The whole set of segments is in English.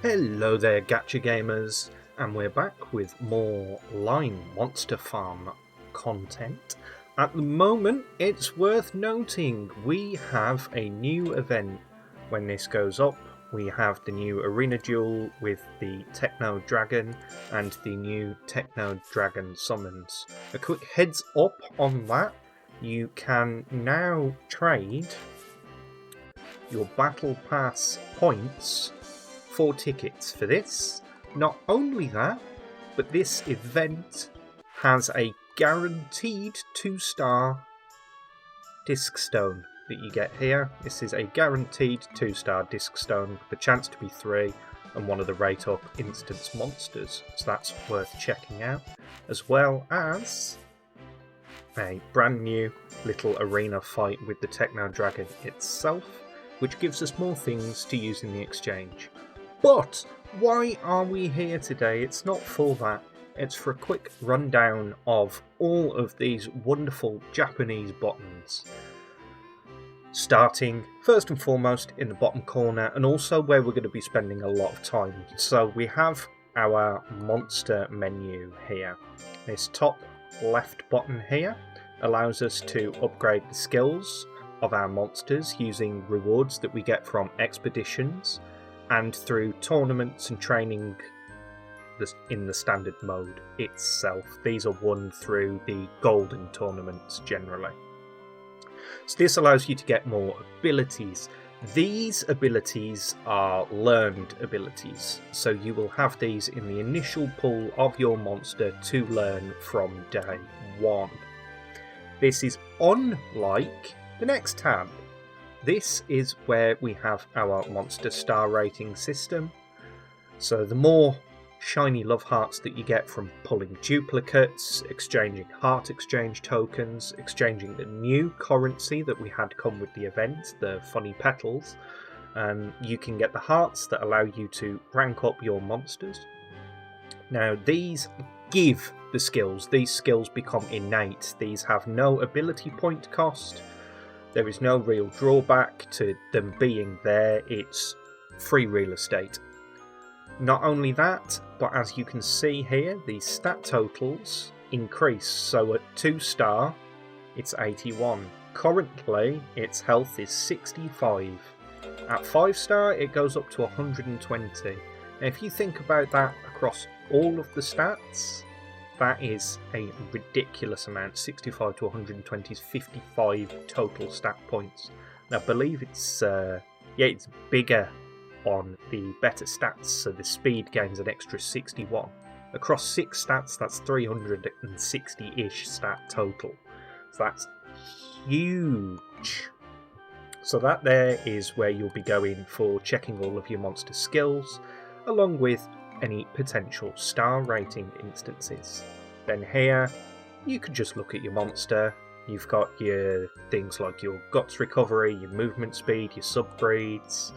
Hello there, gacha gamers, and we're back with more Line Monster Farm content. At the moment, it's worth noting we have a new event. When this goes up, we have the new arena duel with the Techno Dragon and the new Techno Dragon summons. A quick heads up on that, you can now trade your Battle Pass points for tickets for this. Not only that, but this event has a guaranteed 2-star disc stone that you get here. This is a guaranteed 2-star disc stone with the chance to be 3 and one of the rate up instance monsters, so that's worth checking out, as well as a brand new little arena fight with the Techno Dragon itself, which gives us more things to use in the exchange. But why are we here today? It's not for that. It's for a quick rundown of all of these wonderful Japanese buttons. Starting first and foremost in the bottom corner, and also where we're going to be spending a lot of time. So we have our monster menu here. This top left button here allows us to upgrade the skills of our monsters using rewards that we get from expeditions and through tournaments and training in the standard mode itself. These are won through the golden tournaments generally. So this allows you to get more abilities. These abilities are learned abilities, so you will have these in the initial pool of your monster to learn from day one. This is unlike the next tab. This is where we have our monster star rating system. So the more shiny love hearts that you get from pulling duplicates, exchanging heart exchange tokens, exchanging the new currency that we had come with the event, the funny petals, you can get the hearts that allow you to rank up your monsters. Now these give the skills. These skills become innate. These have no ability point cost. There is no real drawback to them being there. It's free real estate. Not only that, but as you can see here, the stat totals increase. So at 2-star, it's 81. Currently, its health is 65. At 5-star, it goes up to 120. Now, if you think about that across all of the stats, that is a ridiculous amount. 65 to 120 is 55 total stat points. And I believe it's bigger on the better stats, so the speed gains an extra 61. Across 6 stats, that's 360-ish stat total. So that's huge. So that there is where you'll be going for checking all of your monster skills, along with any potential star rating instances. Then here, you can just look at your monster. You've got your things like your guts recovery, your movement speed, your subbreeds,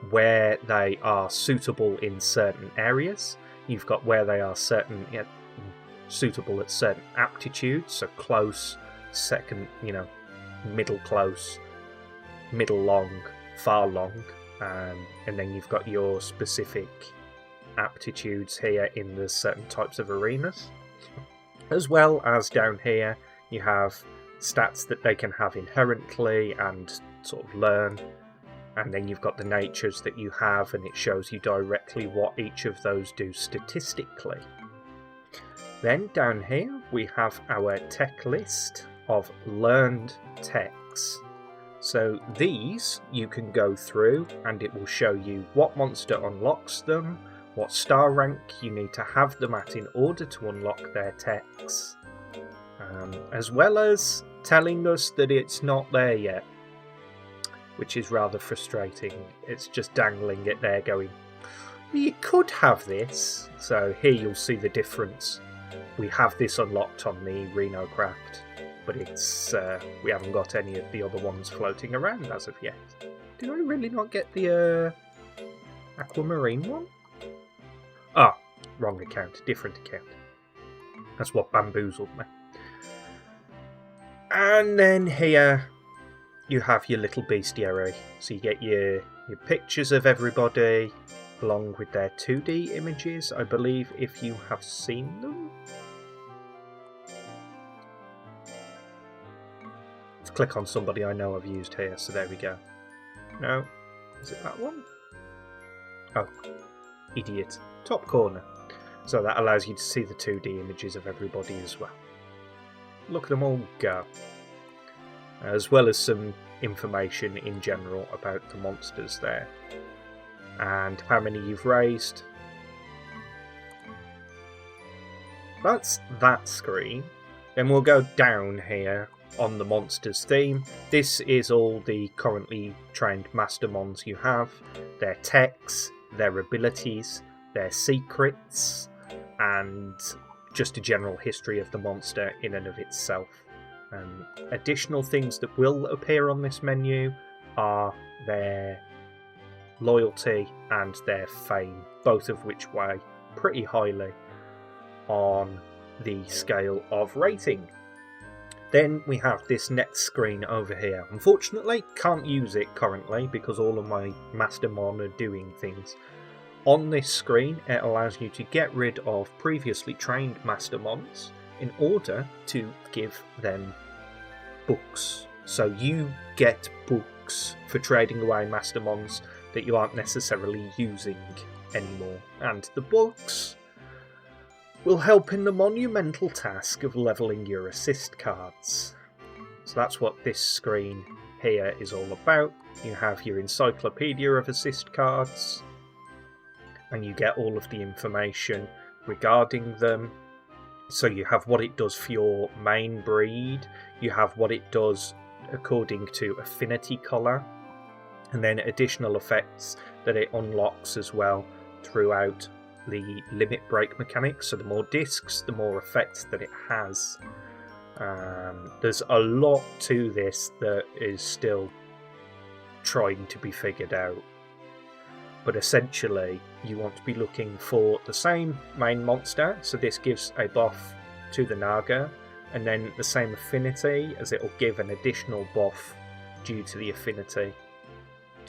where they are suitable in certain areas. You've got where they are suitable at certain aptitudes, so close, second, middle close, middle long, far long, and then you've got your specific aptitudes here in the certain types of arenas. As well as down here, you have stats that they can have inherently and sort of learn. And then you've got the natures that you have, and it shows you directly what each of those do statistically. Then down here we have our tech list of learned techs. So these you can go through and it will show you what monster unlocks them, what star rank you need to have them at in order to unlock their techs, as well as telling us that it's not there yet, which is rather frustrating. It's just dangling it there going, you could have this. So here you'll see the difference. We have this unlocked on the Reno Craft, but it's we haven't got any of the other ones floating around as of yet. Did I really not get the Aquamarine one? Ah, wrong account, different account. That's what bamboozled me. And then here you have your little bestiary. So you get your pictures of everybody, along with their 2D images, I believe, if you have seen them. Let's click on somebody I know I've used here, so there we go. No, is it that one? Oh, idiot. Top corner. So that allows you to see the 2D images of everybody as well. Look at them all go. As well as some information in general about the monsters there. And how many you've raised. That's that screen. Then we'll go down here on the monsters theme. This is all the currently trained Mastermons you have. Their techs, their abilities, their secrets, and just a general history of the monster in and of itself. Additional things that will appear on this menu are their loyalty and their fame, both of which weigh pretty highly on the scale of rating. Then we have this next screen over here. Unfortunately, can't use it currently because all of my Mastermon are doing things. On this screen, it allows you to get rid of previously trained Mastermons in order to give them books. So you get books for trading away Mastermons that you aren't necessarily using anymore. And the books will help in the monumental task of leveling your assist cards. So that's what this screen here is all about. You have your encyclopedia of assist cards, and you get all of the information regarding them. So you have what it does for your main breed, you have what it does according to affinity colour, and then additional effects that it unlocks as well throughout the limit break mechanic. So the more discs, the more effects that it has. There's a lot to this that is still trying to be figured out. But essentially, you want to be looking for the same main monster. So this gives a buff to the Naga, and then the same affinity, as it will give an additional buff due to the affinity.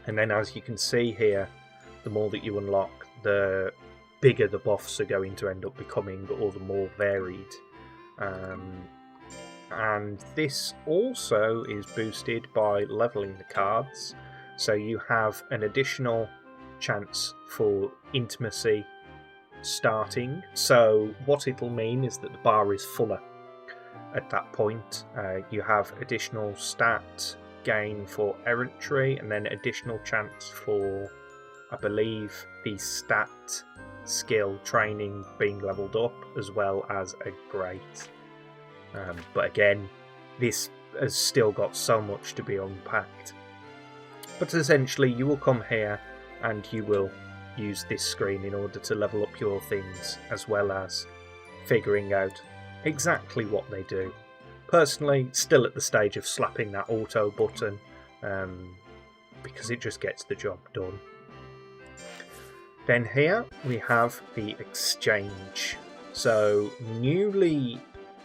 And then as you can see here, the more that you unlock, the bigger the buffs are going to end up becoming, or the more varied. And this also is boosted by leveling the cards. So you have an additional chance for intimacy starting. So what it'll mean is that the bar is fuller at that point. You have additional stat gain for errantry, and then additional chance for, I believe, the stat skill training being leveled up, as well as a great. But again, this has still got so much to be unpacked. But essentially, you will come here and you will use this screen in order to level up your things, as well as figuring out exactly what they do. Personally, still at the stage of slapping that auto button, because it just gets the job done. Then here we have the exchange. So newly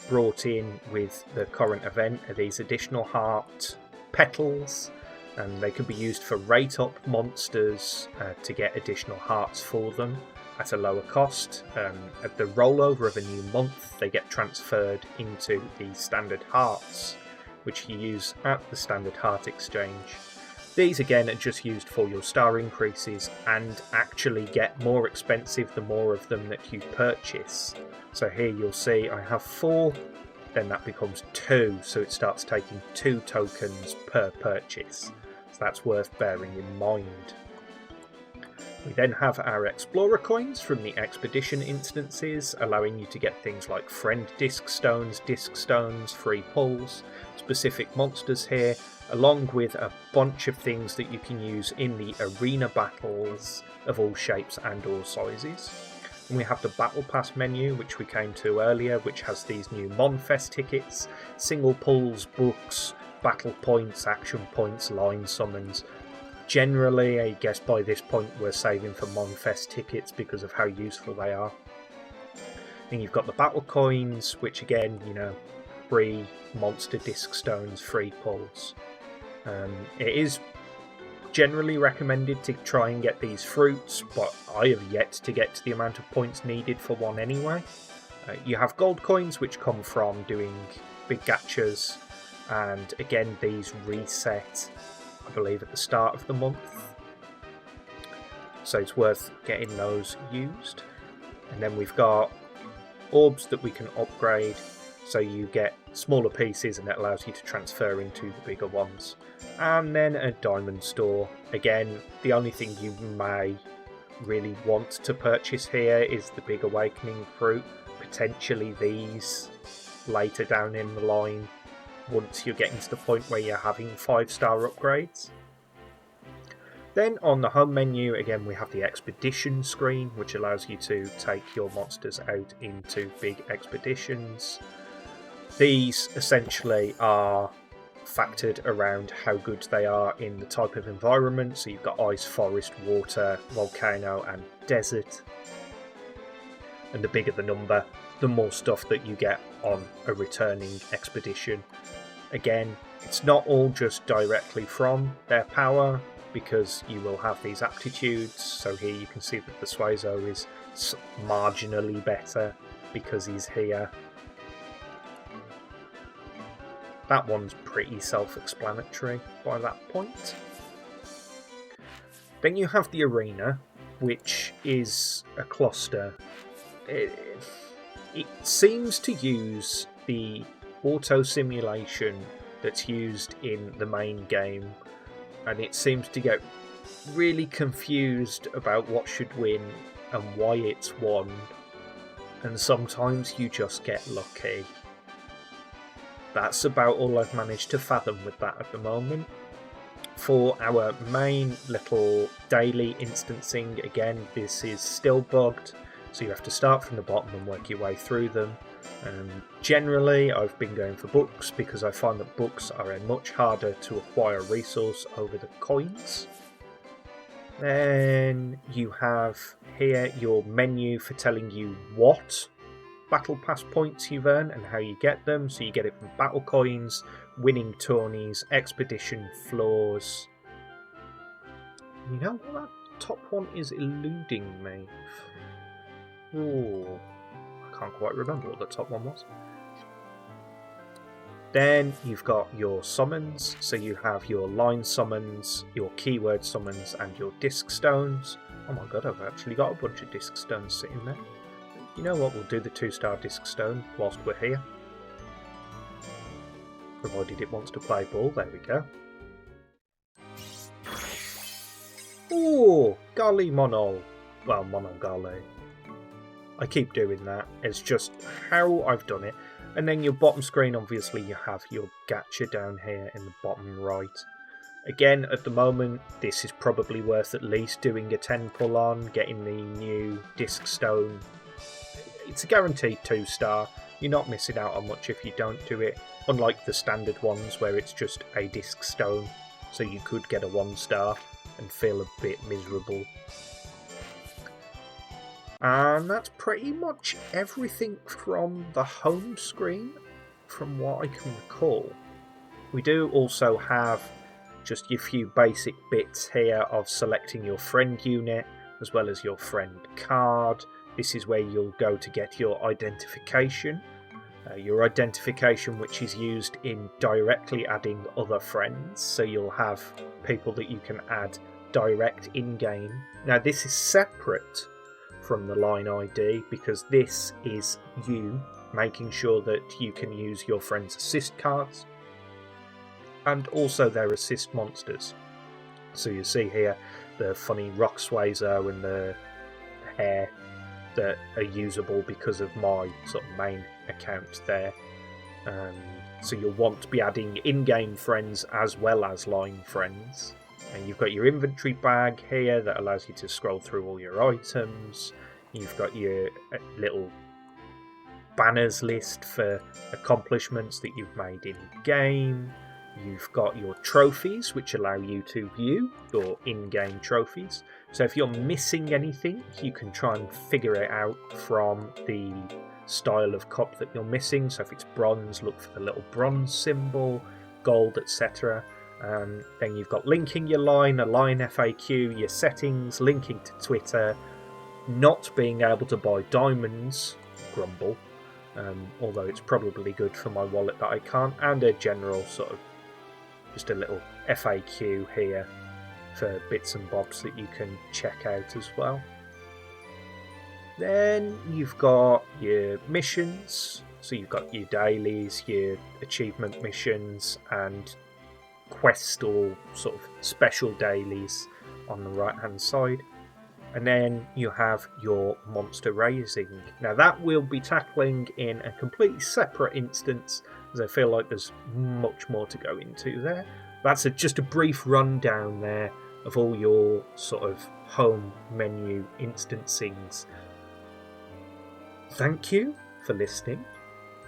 brought in with the current event are these additional heart petals, and they can be used for rate up monsters to get additional hearts for them at a lower cost. At the rollover of a new month, they get transferred into the standard hearts, which you use at the standard heart exchange. These again are just used for your star increases, and actually get more expensive the more of them that you purchase. So here you'll see I have 4, then that becomes 2, so it starts taking 2 tokens per purchase. So that's worth bearing in mind. We then have our Explorer coins from the Expedition instances, allowing you to get things like Friend Disc Stones, free pulls, specific monsters here, along with a bunch of things that you can use in the arena battles of all shapes and all sizes. And we have the Battle Pass menu, which we came to earlier, which has these new Monfest tickets, single pulls, books, battle points, action points, line summons. Generally, I guess by this point we're saving for Monfest tickets because of how useful they are. And you've got the battle coins, which again, free monster disc stones, free pulls. It is generally recommended to try and get these fruits, but I have yet to get to the amount of points needed for one anyway. You have gold coins, which come from doing big gachas, and again these reset, I believe, at the start of the month. So it's worth getting those used. And then we've got orbs that we can upgrade, so you get smaller pieces and it allows you to transfer into the bigger ones. And then a diamond store. Again, the only thing you may really want to purchase here is the big awakening fruit, potentially these later down in the line once you're getting to the point where you're having 5-star upgrades. Then on the home menu, again, we have the expedition screen, which allows you to take your monsters out into big expeditions. These essentially are factored around how good they are in the type of environment. So you've got ice, forest, water, volcano, and desert. And the bigger the number, the more stuff that you get on a returning expedition. Again, it's not all just directly from their power, because you will have these aptitudes. So here you can see that the Suezo is marginally better because he's here. That one's pretty self-explanatory by that point. Then you have the arena, which is a cluster. It seems to use the auto simulation that's used in the main game, and it seems to get really confused about what should win and why it's won, and sometimes you just get lucky. That's about all I've managed to fathom with that at the moment. For our main little daily instancing, again, this is still bugged, so you have to start from the bottom and work your way through them. Generally, I've been going for books because I find that books are a much harder to acquire resource over the coins. Then you have here your menu for telling you what Battle Pass points you've earned and how you get them. So you get it from battle coins, winning tourneys, expedition floors. You know what? That top one is eluding me. Ooh. Can't quite remember what the top one was. Then you've got your summons, so you have your line summons, your keyword summons, and your disc stones. Oh my god, I've actually got a bunch of disc stones sitting there. You know what, we'll do the 2-star disc stone whilst we're here. Provided it wants to play ball, there we go. Ooh, Gali Mono. Well, Mono Gali. I keep doing that. It's just how I've done it. And then your bottom screen, obviously, you have your gacha down here in the bottom right. Again, at the moment, this is probably worth at least doing a 10 pull on, getting the new disc stone. It's a guaranteed 2-star. You're not missing out on much if you don't do it, unlike the standard ones where it's just a disc stone. So you could get a 1-star and feel a bit miserable. And that's pretty much everything from the home screen, from what I can recall. We do also have just a few basic bits here of selecting your friend unit, as well as your friend card. This is where you'll go to get your identification. Your identification, which is used in directly adding other friends. So you'll have people that you can add direct in-game. Now this is separate from the line ID, because this is you making sure that you can use your friend's assist cards and also their assist monsters. So you see here the funny rock Suezo and the hair that are usable because of my sort of main account there. So you'll want to be adding in-game friends as well as line friends. And you've got your inventory bag here that allows you to scroll through all your items. You've got your little banners list for accomplishments that you've made in game. You've got your trophies, which allow you to view your in-game trophies. So if you're missing anything, you can try and figure it out from the style of cup that you're missing. So if it's bronze, look for the little bronze symbol, gold, etc. Then you've got linking your line, a line FAQ, your settings, linking to Twitter, not being able to buy diamonds, grumble, although it's probably good for my wallet that I can't, and a general sort of just a little FAQ here for bits and bobs that you can check out as well. Then you've got your missions, so you've got your dailies, your achievement missions, and quest or sort of special dailies on the right hand side. And then you have your monster raising. Now that we'll be tackling in a completely separate instance, as I feel like there's much more to go into there. That's just a brief rundown there of all your sort of home menu instancings. Thank you for listening.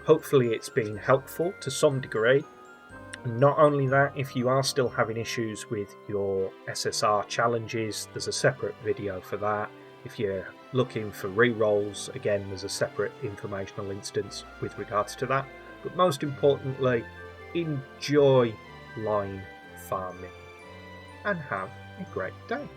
Hopefully it's been helpful to some degree. Not only that, if you are still having issues with your SSR challenges, there's a separate video for that. If you're looking for rerolls, again, there's a separate informational instance with regards to that. But most importantly, enjoy line farming and have a great day.